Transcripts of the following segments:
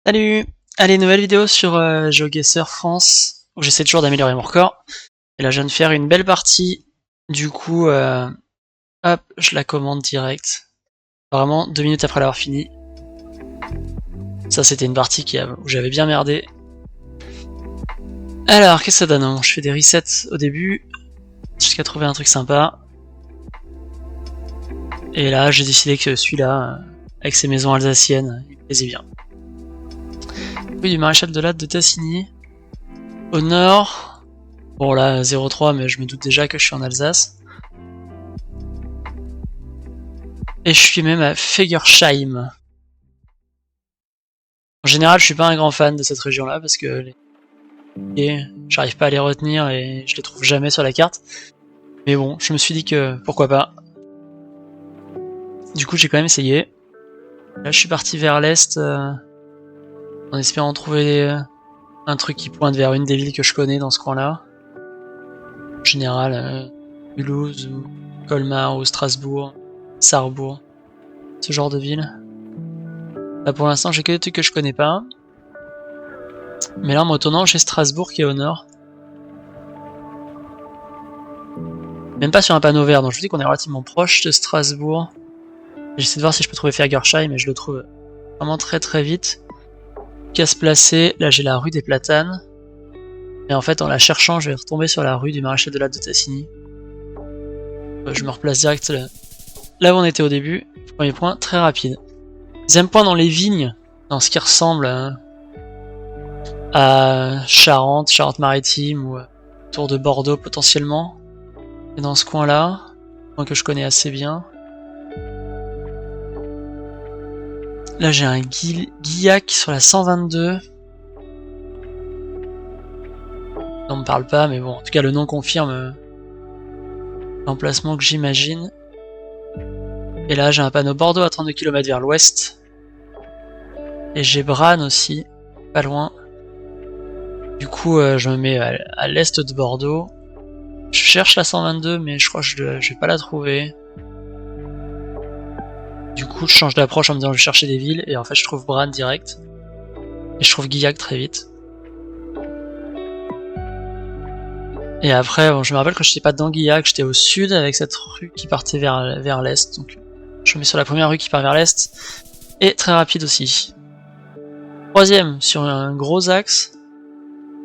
Salut! Allez, nouvelle vidéo sur GeoGuessr France, où j'essaie toujours d'améliorer mon record. Et là, je viens de faire une belle partie, du coup, hop, je la commande direct. Vraiment, 2 minutes après l'avoir fini. Ça, c'était une partie où j'avais bien merdé. Alors, qu'est-ce que ça donne? Je fais des resets au début, jusqu'à trouver un truc sympa. Et là, j'ai décidé que celui-là, avec ses maisons alsaciennes, il me plaisait bien. Oui, du maréchal de Latte de Tassigny. Au nord. Bon là, 0,3, mais je me doute déjà que je suis en Alsace. Et je suis même à Fegersheim. En général, je suis pas un grand fan de cette région-là, parce que j'arrive pas à les retenir et je les trouve jamais sur la carte. Mais bon, je me suis dit que pourquoi pas. Du coup, j'ai quand même essayé. Là, je suis parti vers l'est, en espérant trouver un truc qui pointe vers une des villes que je connais dans ce coin-là. En général, Mulhouse, ou Colmar, ou Strasbourg, Sarrebourg, ce genre de ville. Là pour l'instant j'ai que des trucs que je connais pas. Mais là en me retournant j'ai Strasbourg qui est au nord. Même pas sur un panneau vert, donc je vous dis qu'on est relativement proche de Strasbourg. J'essaie de voir si je peux trouver Fegersheim, mais je le trouve vraiment très vite. Qu'à se placer, là j'ai la rue des Platanes. Et en fait en la cherchant je vais retomber sur la rue du maréchal de Latte de Tassigny. Je me replace direct là où on était au début. Premier point, très rapide. Deuxième point dans les vignes, dans ce qui ressemble à Charente, Charente-Maritime ou autour de Bordeaux potentiellement. Et dans ce coin-là, coin que je connais assez bien. Là j'ai un Guillac sur la 122. On me parle pas, mais bon, en tout cas le nom confirme l'emplacement que j'imagine. Et là j'ai un panneau Bordeaux à 32 km vers l'ouest. Et j'ai Branne aussi, pas loin. Du coup je me mets à l'est de Bordeaux. Je cherche la 122 mais je crois que je vais pas la trouver. Du coup je change d'approche en me disant je vais chercher des villes et en fait je trouve Branne direct. Et je trouve Guillac très vite. Et après bon, je me rappelle que j'étais pas dans Guillac, j'étais au sud avec cette rue qui partait vers l'est. Donc je me mets sur la première rue qui part vers l'est. Et très rapide aussi. Troisième sur un gros axe.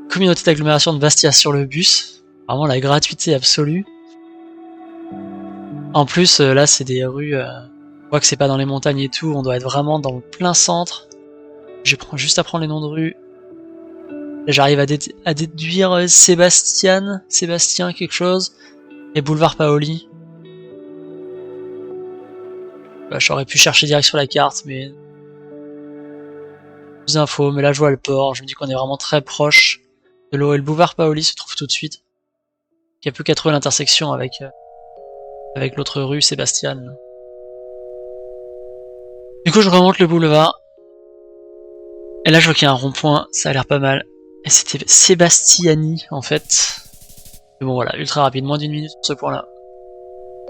Communauté d'agglomération de Bastia sur le bus. Vraiment la gratuité absolue. En plus là c'est des rues, on voit que c'est pas dans les montagnes et tout, on doit être vraiment dans le plein centre. Je prends juste à prendre les noms de rues. Là j'arrive à déduire Sébastien quelque chose, et boulevard Paoli. Bah, j'aurais pu chercher direct sur la carte, mais plus d'infos, mais là je vois le port, je me dis qu'on est vraiment très proche de l'eau, et le boulevard Paoli se trouve tout de suite. Il n'y a plus qu'à trouver l'intersection avec l'autre rue, Sébastien. Du coup je remonte le boulevard, et là je vois qu'il y a un rond-point, ça a l'air pas mal. Et c'était Sébastiani en fait. Mais bon voilà, ultra rapide, moins d'1 minute pour ce point là.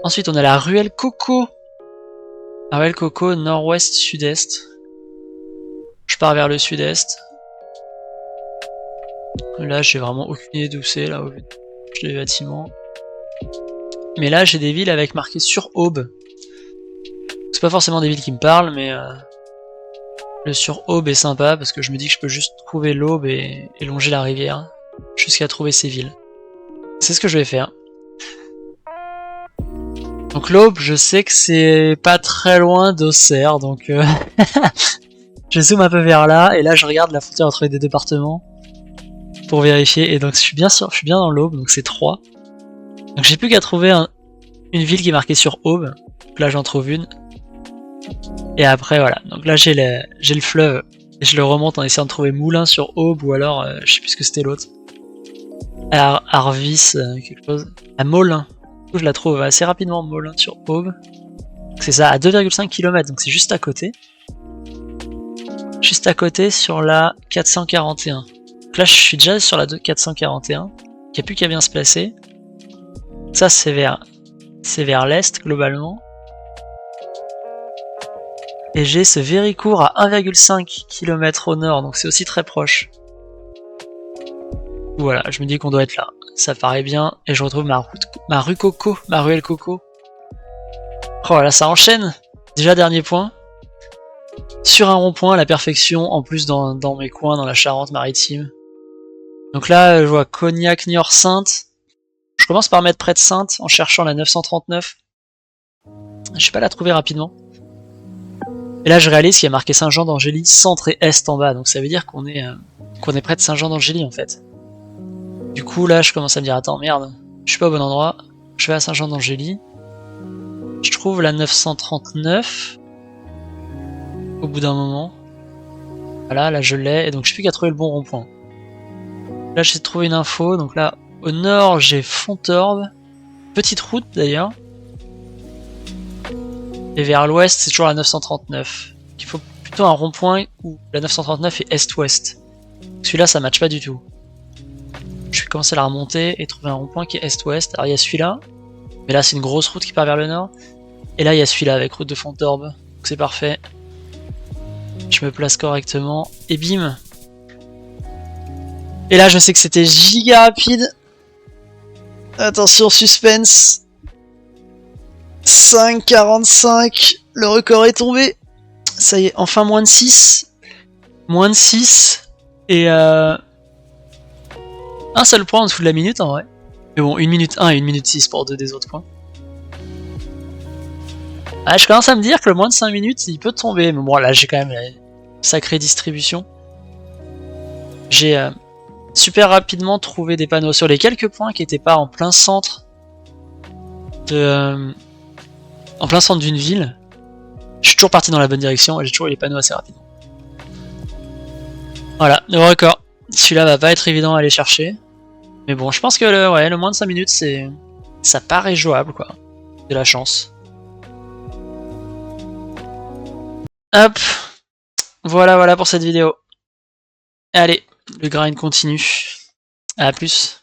Ensuite on a la ruelle Coco. La ruelle Coco, nord-ouest, sud-est. Je pars vers le sud-est. Là j'ai vraiment aucune idée d'où c'est, là au vu des bâtiments. Mais là j'ai des villes avec marqué sur Aube. C'est pas forcément des villes qui me parlent, mais le sur Aube est sympa parce que je me dis que je peux juste trouver l'Aube et longer la rivière jusqu'à trouver ces villes. C'est ce que je vais faire. Donc l'Aube, je sais que c'est pas très loin d'Auxerre, donc je zoome un peu vers là et là je regarde la frontière entre les deux départements pour vérifier. Et donc je suis bien dans l'Aube, donc c'est 3. Donc j'ai plus qu'à trouver une ville qui est marquée sur Aube. Donc là j'en trouve une. Et après voilà, donc là j'ai le fleuve et je le remonte en essayant de trouver Moulin sur Aube ou alors je sais plus ce que c'était l'autre. Arvis, quelque chose. À Molin. Du coup je la trouve assez rapidement, Molin sur Aube. C'est ça, à 2,5 km, donc c'est juste à côté. Juste à côté sur la 441. Donc là je suis déjà sur la 441. Il n'y a plus qu'à bien se placer. Ça c'est vers l'est globalement. Et j'ai ce Véricourt à 1,5 km au nord, donc c'est aussi très proche. Voilà, je me dis qu'on doit être là. Ça paraît bien, et je retrouve ma rue Coco, ma ruelle Coco. Oh là, ça enchaîne. Déjà dernier point. Sur un rond-point, la perfection, en plus dans mes coins, dans la Charente-Maritime. Donc là, je vois Cognac, Niort-Sainte. Je commence par mettre près de Sainte, en cherchant la 939. Je vais pas la trouver rapidement. Et là, je réalise qu'il y a marqué Saint-Jean d'Angély, centre et est en bas. Donc ça veut dire qu'on est près de Saint-Jean d'Angély, en fait. Du coup, là, je commence à me dire, attends, merde, je suis pas au bon endroit. Je vais à Saint-Jean d'Angély. Je trouve la 939. Au bout d'un moment. Voilà, là je l'ai, et donc je n'ai plus qu'à trouver le bon rond-point. Là j'ai trouvé une info, donc là, au nord j'ai Fontorbe. Petite route d'ailleurs. Et vers l'ouest c'est toujours la 939. Il faut plutôt un rond-point où la 939 est est-ouest. Celui-là ça matche pas du tout. Je vais commencer à la remonter et trouver un rond-point qui est est-ouest. Alors il y a celui-là, mais là c'est une grosse route qui part vers le nord. Et là il y a celui-là avec route de Fontorbe, donc c'est parfait. Je me place correctement, et bim. Et là je sais que c'était giga rapide. Attention, suspense. 5,45. Le record est tombé. Ça y est, enfin moins de 6. Moins de 6. Et un seul point en dessous de la minute en vrai. Mais bon, 1 minute 1 et 1 minute 6 pour deux des autres points. Ah, je commence à me dire que le moins de 5 minutes, il peut tomber. Mais bon, là j'ai quand même la sacrée distribution. J'ai super rapidement trouvé des panneaux sur les quelques points qui n'étaient pas en plein centre en plein centre d'une ville. Je suis toujours parti dans la bonne direction et j'ai toujours eu les panneaux assez rapidement. Voilà, le record. Celui-là va pas être évident à aller chercher. Mais bon, je pense que le moins de 5 minutes, ça paraît jouable, quoi. De la chance. Hop. Voilà pour cette vidéo. Allez, le grind continue. À plus.